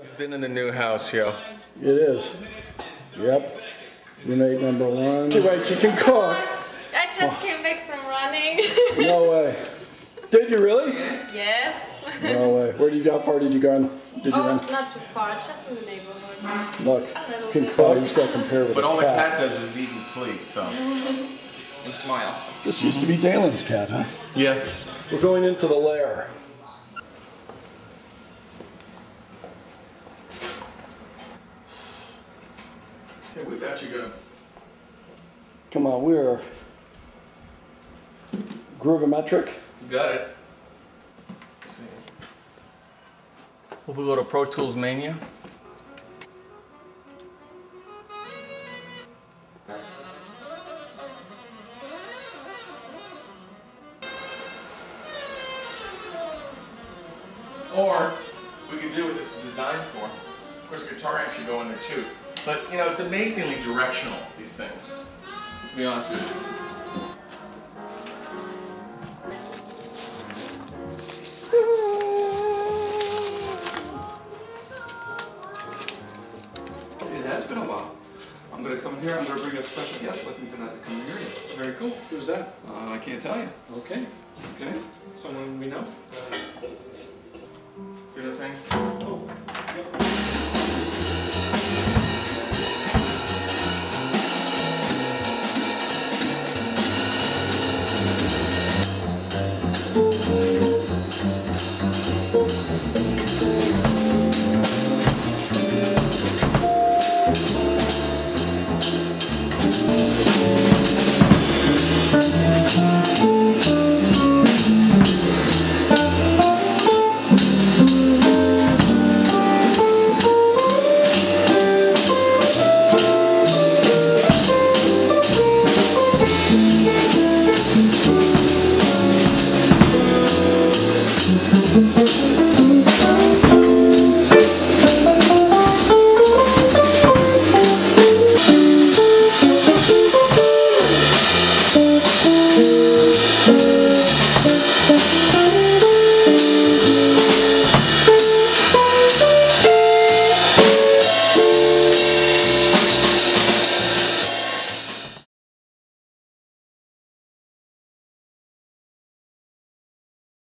You've been in the new house, yo. It is. Yep. Roommate number one. Anyway, she can cook. I just came back from running. No way. Did you really? Yes. No way. How far did you go? Did you run? Not too far, just in the neighborhood. Look, can cook. You just got to compare with But a all the cat. cat does is eat and sleep, so. And smile. This used to be Dalen's cat, huh? Yes. We're going into the lair. Okay, we've actually got. Come on, we're groovometric. Got it. Let's see. Hope we go to Pro Tools Mania. Or we could do what this is designed for. Of course, guitar amp should go in there too. But you know, it's amazingly directional, these things. To be honest with you. It has been a while. I'm going to come in here. I'm going to bring a special guest with me tonight to come in here. Very cool. Who's that? I can't tell you. Okay. Okay. Someone we know? See what I'm saying?